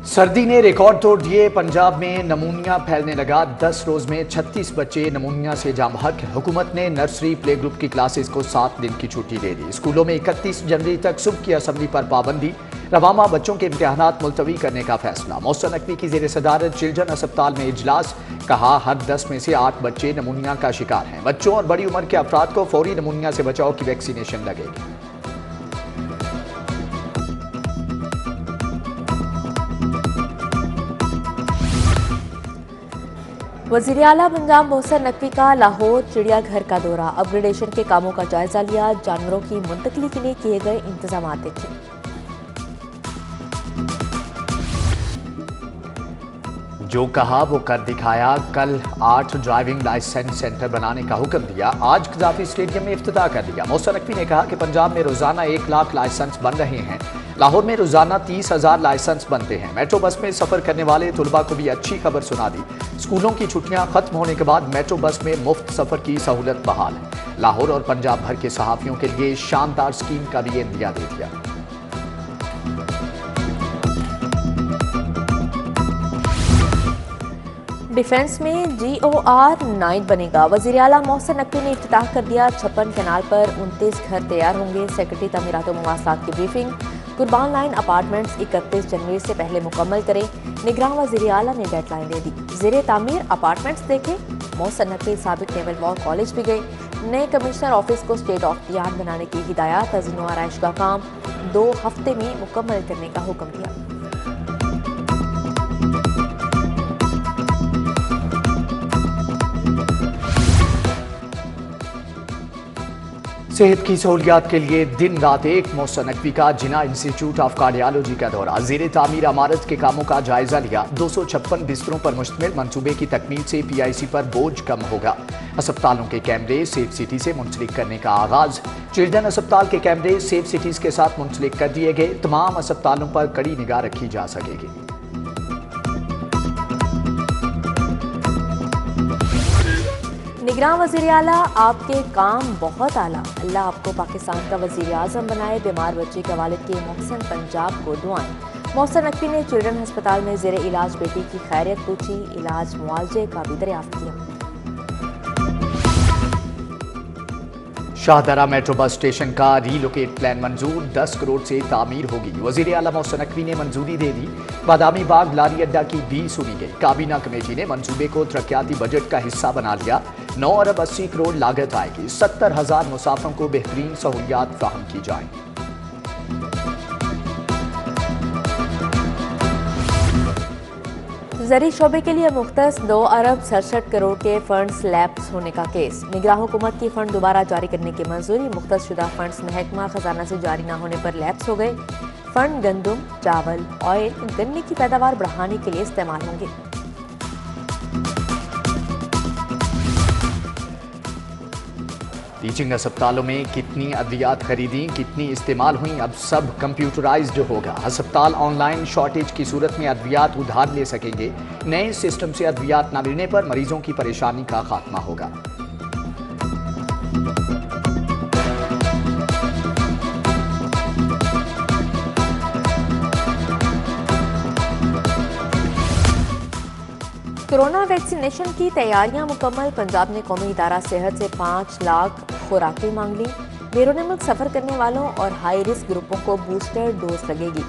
सर्दी ने रिकॉर्ड तोड़ दिए। पंजाब में नमूनिया फैलने लगा। 10 रोज में 36 बच्चे नमूनिया से जाम बहक। हुकूमत ने नर्सरी प्ले ग्रुप की क्लासेस को 7 दिन की छुट्टी दे दी। स्कूलों में 31 जनवरी तक सुबह की असेंबली पर पाबंदी। रवामा बच्चों के इम्तिहानात मुलतवी करने का फैसला। मोहसिन नकवी की ज़ेर सदारत चिल्ड्रन अस्पताल में इजलास। कहा हर 10 में से 8 बच्चे नमूनिया का शिकार हैं। बच्चों और बड़ी उम्र के अफराद को फौरी नमूनिया से बचाव की वैक्सीनेशन लगेगी। वज़ीर आला पंजाब मोहसिन नकवी का लाहौर चिड़िया घर का दौरा। अपग्रेडेशन के कामों का जायजा लिया। जानवरों की मुंतकली के लिए किए गए इंतजाम देखे। जो कहा वो कर दिखाया। कल 8 ड्राइविंग लाइसेंस सेंटर बनाने का हुक्म दिया। आज कज़ाफी स्टेडियम में इफ्तिताह कर दिया। मोहसिन नकवी ने कहा कि पंजाब में रोजाना 1 लाख लाइसेंस बन रहे हैं। लाहौर में रोजाना 30,000 लाइसेंस बनते हैं। मेट्रो बस में सफर करने वाले तुलबा को भी अच्छी खबर सुना दी। स्कूलों की छुट्टियां खत्म होने के बाद मेट्रो बस में मुफ्त सफर की सहूलत बहाल है। लाहौर और पंजाब भर के सहाफियों के लिए शानदार स्कीम का भी इंदिया दे दिया। डिफेंस में GOR 9 बनेगा। वज़ीर आला मोहसिन नकवी ने इफ्तिताह कर दिया। 56 कैनाल पर 29 घर तैयार होंगे। सेक्रेटरी तमीरात व मवासलात की ब्रीफिंग। कुर्बान लाइन अपार्टमेंट्स 31 जनवरी से पहले मुकम्मल करें। निगरान वज़ीर आला ने डेडलाइन दे दी। ज़ेरे तामीर अपार्टमेंट्स देखे। मोहसिन नकवी साबिक नेवल वॉर कॉलेज भी गए। नए कमिश्नर ऑफिस को स्टेट ऑफ द आर्ट बनाने की हिदायत। तज़ीन व आराइश का काम 2 हफ्ते में मुकम्मल करने का हुक्म दिया। सेहत की सहूलियात के लिए दिन रात एक। मोहसिन नकवी का जिना इंस्टीट्यूट ऑफ कार्डियोलॉजी का दौरा। ज़ेरे तामीर इमारत के कामों का जायजा लिया। 256 बिस्तरों पर मुश्तमिल मंसूबे की तकमील से PIC पर बोझ कम होगा। अस्पतालों के कैमरे सेफ सिटी से मुंसलिक करने का आगाज। चिल्ड्रन अस्पताल के कैमरे सेफ सिटीज के साथ मुंसलिक कर दिए गए। तमाम अस्पतालों पर कड़ी निगाह रखी जा सकेगी। निगरान वज़ीर आला आपके काम बहुत आला। अल्लाह आपको पाकिस्तान का वज़ीर आज़म बनाए। बीमार बच्चे के वालिद के मोहसिन पंजाब को दुआएं। मोहसिन नकवी ने चिल्ड्रन अस्पताल में ज़ेरे इलाज बेटी की खैरियत पूछी। इलाज मुआवजे का भी दरियाफ्त किया। शाहदरा मेट्रो बस स्टेशन का रीलोकेट प्लान मंजूर। 10 करोड़ से तामीर होगी। वज़ीर आला मोहसिन नकवी ने मंजूरी दे दी। बादामी बाग लारी अड्डा की भी सुनी गई। काबीना कमेटी ने मंसूबे को तरक्याती बजट का हिस्सा बना लिया। 9 अरब 80 करोड़ लागत आएगी। 70,000 मुसाफिरों को बेहतरीन सहूलियात फराहम की जाएंगी। ज़री शोबे के लिए मुख्तस 2 अरब 67 करोड़ के फंड्स लैप्स होने का केस। निगरान हुकूमत की फंड दोबारा जारी करने की मंजूरी। मुख्तस शुदा फंड्स महकमा खजाना से जारी न होने पर लैप्स हो गए। फंड गंदम, चावल, ऑयल, गन्ने की पैदावार बढ़ाने के लिए इस्तेमाल होंगे। टीचिंग अस्पतालों में कितनी अद्वियात खरीदी, कितनी इस्तेमाल हुई, अब सब कंप्यूटराइज्ड होगा। अस्पताल ऑनलाइन शॉर्टेज की सूरत में अद्वियात उधार ले सकेंगे। नए सिस्टम से अद्वियात न मिलने पर मरीजों की परेशानी का खात्मा होगा। कोरोना वैक्सीनेशन की तैयारियां मुकम्मल। पंजाब ने कौमी इदारा सेहत से 5 लाख खुराकें मांग ली। बैरून मुल्क सफ़र करने वालों और हाई रिस्क ग्रुपों को बूस्टर डोज लगेगी।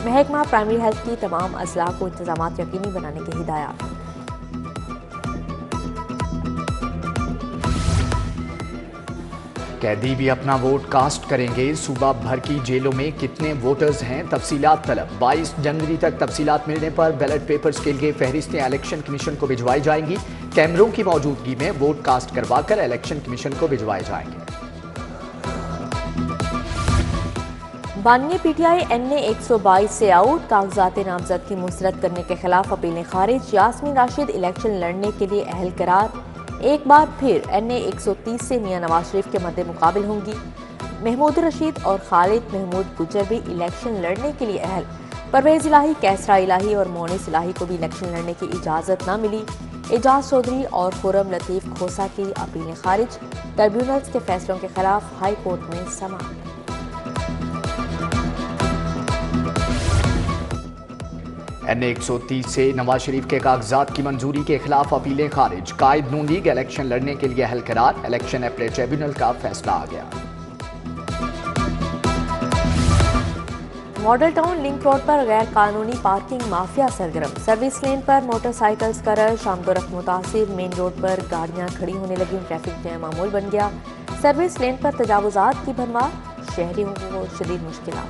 महकमा प्राइमरी हेल्थ की तमाम अजला को इंतजामात यकीनी बनाने की हिदायत। कैदी भी अपना वोट कास्ट करेंगे। सूबा भर की जेलों में कितने वोटर्स हैं, तफसीलात तलब। 22 जनवरी तक तफसीलात मिलने पर बैलेट पेपर्स के लिए फहरिस्तें इलेक्शन कमीशन को भिजवाई जाएंगी। कैमरों की मौजूदगी में वोट कास्ट करवाकर इलेक्शन कमीशन को भिजवाए जाएंगे। बानिया PTI NA 122 से आउट। कागजात नामजद की मुस्तरद करने के खिलाफ अपीलें खारिज। यास्मीन राशिद इलेक्शन लड़ने के लिए अहल करार। एक बार फिर NA 130 से मियां नवाज शरीफ के मद्दे मुकाबिल होंगी। महमूद रशीद और खालिद महमूद गुजर भी इलेक्शन लड़ने के लिए अहल। परवेज इलाही, कैसरा इलाही और मोनिस इलाही को भी इलेक्शन लड़ने की इजाज़त न मिली। एजाज चौधरी और खुरम लतीफ़ खोसा की अपीलें खारिज। ट्रिब्यूनल्स के फैसलों के खिलाफ हाई कोर्ट में समाअत। NA-130 से नवाज शरीफ के कागजात की मंजूरी के खिलाफ अपीलें खारिज। कायद नून लीग इलेक्शन लड़ने के लिए अहल करार। इलेक्शन अपीलेट ट्रिब्यूनल का फैसला आ गया। मॉडल टाउन लिंक रोड पर गैर कानूनी पार्किंग माफिया सरगर्म। सर्विस लेन पर मोटरसाइकिल्स का रश। आमदोरफ्त मुतासिर। मेन रोड पर गाड़ियां खड़ी होने लगी। ट्रैफिक जैम मामूल बन गया। सर्विस लेन पर तजावुजात की भरमार। शहरियों को शदीद मुश्किलात।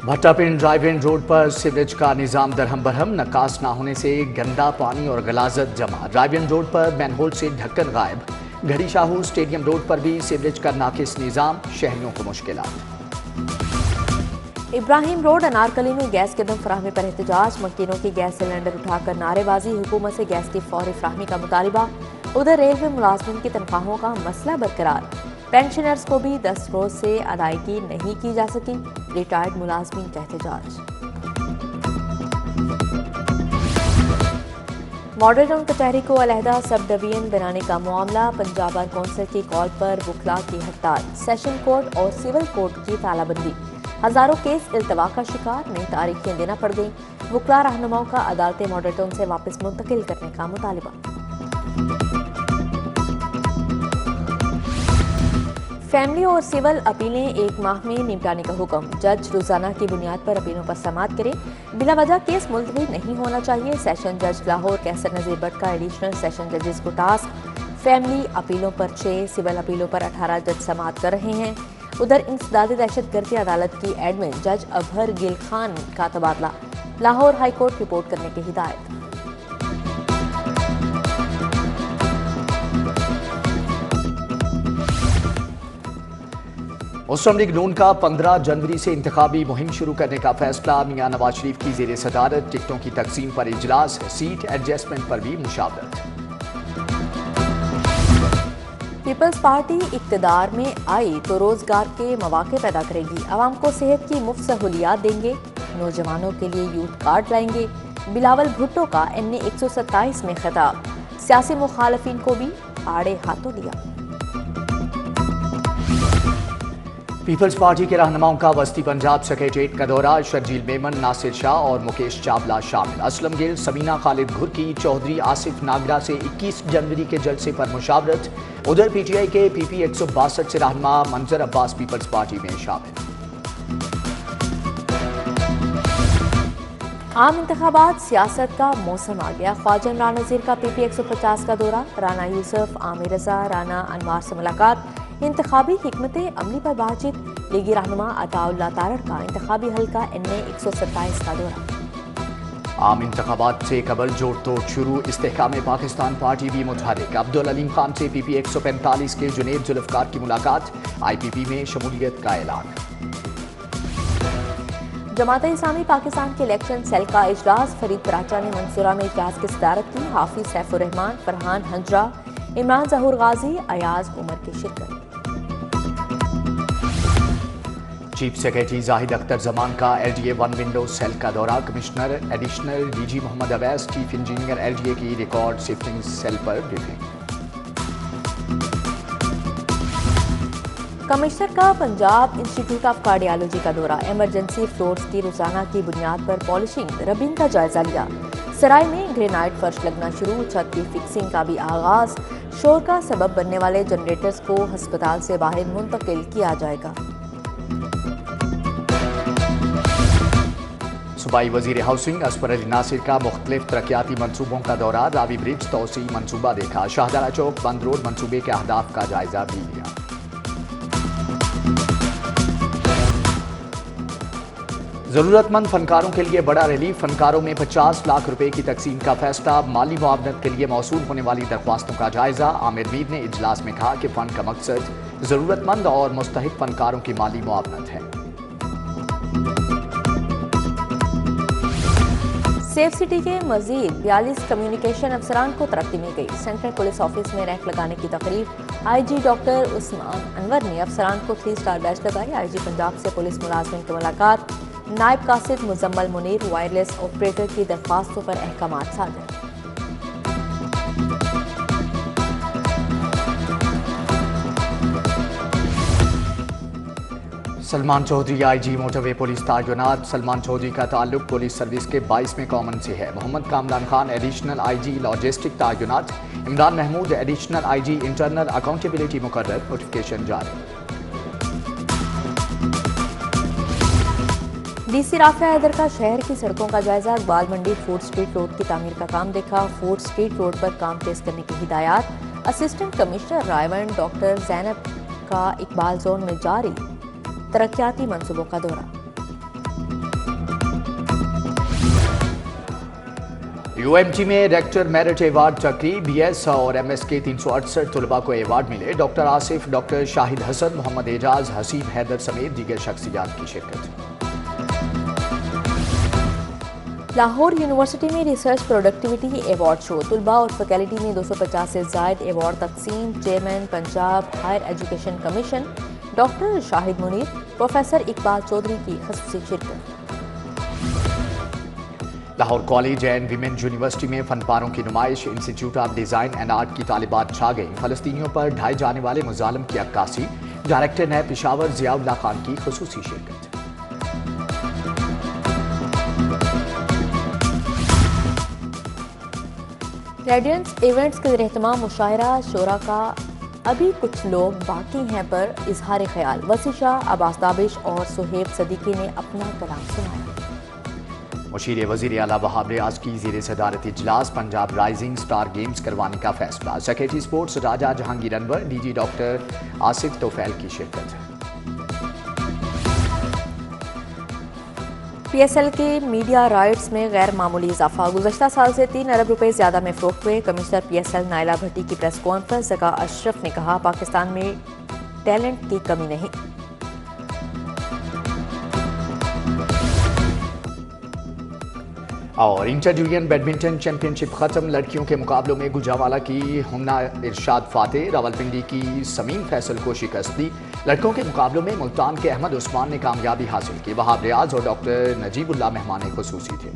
भट्टापिंड ड्राइव इन रोड पर सीवरेज का निजाम दरहम बरहम। नकास न होने से गंदा पानी और गलाजत जमा। ड्राइव इन रोड पर मैनहोल से ढक्कन गायब। घड़ी शाहू स्टेडियम रोड पर भी सीवरेज का नाकिस निजाम। शहरियों को मुश्किलात। इब्राहिम रोड अनारकली में गैस के दम फराहमी पर एहतजाज। मकीनों की गैस सिलेंडर उठाकर नारेबाजी। हुकूमत से गैस की फौरी फराहमी का मुतालिबा। उधर रेलवे मुलाजमिन की तनख्वाहों का मसला बरकरार। पेंशनर्स को भी 10 रोज से अदायगी नहीं की जा सकी। रिटायर्ड मुलाजमिन का एहतजाज। मॉडल टाउन कचहरी को अलहदा सब डिवीजन बनाने का मामला। पंजाब बार कौंसिल की कॉल पर वकला की हड़ताल। सेशन कोर्ट और सिविल कोर्ट की तालाबंदी। हजारों केस इल्तवा का शिकार। नई तारीखें देना पड़ गई। वकला रहनुमाओं का अदालतें मॉडल टाउन से वापस मुंतकिल करने का मुतालिबा। फैमिली और सिविल अपीलें एक माह में निपटाने का हुक्म। जज रोजाना की बुनियाद पर अपीलों पर समाअत करे। बिला वजह केस मुलतवी नहीं होना चाहिए। सेशन जज लाहौर कैसर नजीर भट्ट का एडिशनल सेशन जजेस को टास्क। फैमिली अपीलों पर 6, सिविल अपीलों पर 18 जज समाअत कर रहे हैं। उधर इंसदादी दहशतगर्दी अदालत की एडमिन जज अबहर गिल खान का तबादला। लाहौर हाई कोर्ट रिपोर्ट करने की हिदायत। मुस्लिम लीग नून का 15 जनवरी से इंतखाबी मुहिम शुरू करने का फैसला। मियां नवाज शरीफ की ज़ेरे सदारत टिकटों की तकसीम पर इजलास। सीट एडजस्टमेंट पर भी मुशावरत। पीपल्स पार्टी इक्तदार में आई तो रोजगार के मौके पैदा करेगी। आवाम को सेहत की मुफ्त सहूलियात देंगे। नौजवानों के लिए यूथ कार्ड लाएंगे। बिलावल भुट्टो का NA-127 में खिताब। सियासी मुखालफिन को भी आड़े हाथों लिया। पीपल्स पार्टी के रहनुमाओं का वस्ती पंजाब सेक्रेटेरिएट का दौरा। शर्जील मेमन, नासिर शाह और मुकेश चावला शामिल। असलम गिल, समीना खालिद घुरकी, चौधरी आसिफ नागरा से 21 जनवरी के जलसे पर मुशावरत। उधर PTI के PP 162 से रहनुमा मंजर अब्बास पीपल्स पार्टी में शामिल। आम इंतखाबात सियासत का मौसम आ गया। ख्वाजा इमरान नज़ीर का PP 150 का दौरा। राना यूसुफ, आमिर रजा, राना अनवार से मुलाकात। इंतखाबी हिकमत अमली पर बातचीत। लीगी रहनुमा अताउल्लाह तारड़ का इंतखाबी हल्का NA-127 का दौरा। आम इंतखाबात से कबल जोड़ तोड़ शुरू। इस्तेहकाम पाकिस्तान पार्टी भी मुतहरिक। अब्दुल अलीम खान से PP 145 के जुनेद जुल्फकार की मुलाकात। IPP में शमूलियत का ऐलान। जमात इस्लामी पाकिस्तान के इलेक्शन सेल का इजलास। फरीद पराचा ने मंसूरा में इजलास की सदारत की। हाफिज सैफुर रहमान, फरहान हंजरा, इमरान जहूर गाजी, अयाज उमर की शिरकत। चीफ सेक्रेटरी जाहिद अख्तर जमान का LDA 1 विंडो सेल का दौरा। Commissioner additional DG Mohammad Awais, chief engineer LDA की रिकॉर्ड शिफ्टिंग सेल पर ब्रीफिंग। कमिश्नर का पंजाब इंस्टीट्यूट ऑफ कार्डियोलॉजी का दौरा। इमरजेंसी फ्लोर्स की रोजाना की बुनियाद पर पॉलिशिंग, रबिंग का जायजा लिया। सराय में ग्रेनाइट फर्श लगना शुरू। छत की फिक्सिंग का भी आगाज। शोर का सबब बनने वाले जनरेटर्स को अस्पताल से बाहर मुंतकिल किया जाएगा। सूबाई वजीर हाउसिंग असफर अली नासिर का मुख्तलिफ तरक्याती मनसूबों का दौरा। रावी ब्रिज तोसी मनसूबा देखा। शाहजहां चौक बंद रोड मनसूबे के अहदाफ का जायजा भी लिया। जरूरतमंद फनकारों के लिए बड़ा रिलीफ। फनकारों में 50 लाख रुपए की तकसीम का फैसला। माली मुआवनत के लिए मौसूल होने वाली दरख्वास्तों का जायजा। आमिर मीर ने इजलास में कहा कि फंड का मकसद जरूरतमंद और मुस्तहिक फनकारों की माली मुआवनत है। सेफ सिटी के मजीद 42 कम्युनिकेशन अफसरान को तरक्की मिल गई। सेंट्रल पुलिस ऑफिस में रैंक लगाने की तकरीब। IG डॉक्टर उस्मान अनवर ने अफसरान को 3 स्टार बैच लगाई। IG पंजाब से पुलिस मुलाजमिन की मुलाकात। नायब कासिद मुजम्मल मुनीर वायरलेस ऑपरेटर की दरख्वास्तों पर अहकामात सादर। سلمان چودھری آئی جی موٹر وے پولیس تعینات. سلمان چودھری کا تعلق پولیس سروس کے 22 کامن سے ہے. Muhammad Kamran Khan additional I G logistic تعینات. Imran Mahmood additional I G internal accountability مقرر. نوٹیفکیشن جاری. ڈی سی رافع حیدر کا شہر کی سڑکوں کا جائزہ. اقبال منڈی فوڈ اسٹریٹ روڈ کی تعمیر کا کام دیکھا. فوڈ اسٹریٹ روڈ پر کام تیز کرنے کی ہدایات. اسسٹنٹ کمشنر رائے ڈاکٹر زینب کا اقبال زون میں جاری ترقیاتی منصوبوں کا دورہ. یو ایم ٹی میں ریکٹر میرٹ ایوارڈ تقریب. بی ایس اور ایم ایس کے 368 طلباء کو ایوارڈ ملے. ڈاکٹر آصف، ڈاکٹر شاہد حسن، محمد اعجاز، حسیب حیدر سمیت دیگر شخصیات کی شرکت. لاہور یونیورسٹی میں ریسرچ پروڈکٹیوٹی ایوارڈ شو. طلباء اور فیکلٹی میں 250 سے زائد ایوارڈ تقسیم. Chairman Punjab higher education commission doctor Shahid Munir, professor Iqbal Chaudhry کی خصوصی شرکت. Lahore college and women university میں فن پاروں کی نمائش. Institute of design and art کی طالبات چھا گئیں. فلسطینیوں پر ڈھائے جانے والے مظالم کی عکاسی. ڈائریکٹر نیب پشاور ضیاء اللہ خان کی خصوصی شرکت. ریڈینس ایونٹس کے زیر اہتمام مشاعرہ شورا کا ابھی کچھ لوگ باقی ہیں پر اظہار خیال. وسیع شاہ، عباس دابش اور سہیب صدیقی نے اپنا کلام سنایا. مشیر وزیر اعلیٰ وہاب ریاض کی زیر صدارت اجلاس. پنجاب رائزنگ سٹار گیمز کروانے کا فیصلہ. سیکریٹری سپورٹس راجہ جہانگیر انور، ڈی جی ڈاکٹر آصف توفیل کی شرکت. پی ایس ایل کے میڈیا رائٹس میں غیر معمولی اضافہ. گزشتہ سال سے 3 ارب روپے زیادہ میں فروخت ہوئے. کمشنر پی ایس ایل نائلہ بھٹی کی پریس کانفرنس. زکا اشرف نے کہا پاکستان میں ٹیلنٹ کی کمی نہیں. اور انٹر ڈویژن بیڈمنٹن چیمپئن شپ ختم. لڑکیوں کے مقابلوں میں گجرانوالہ کی ہمنا ارشاد فاتح، راولپنڈی کی سمین فیصل کو شکست دی. لڑکوں کے مقابلوں میں ملتان کے احمد عثمان نے کامیابی حاصل کی. وہاب ریاض اور ڈاکٹر نجیب اللہ مہمان خصوصی تھے.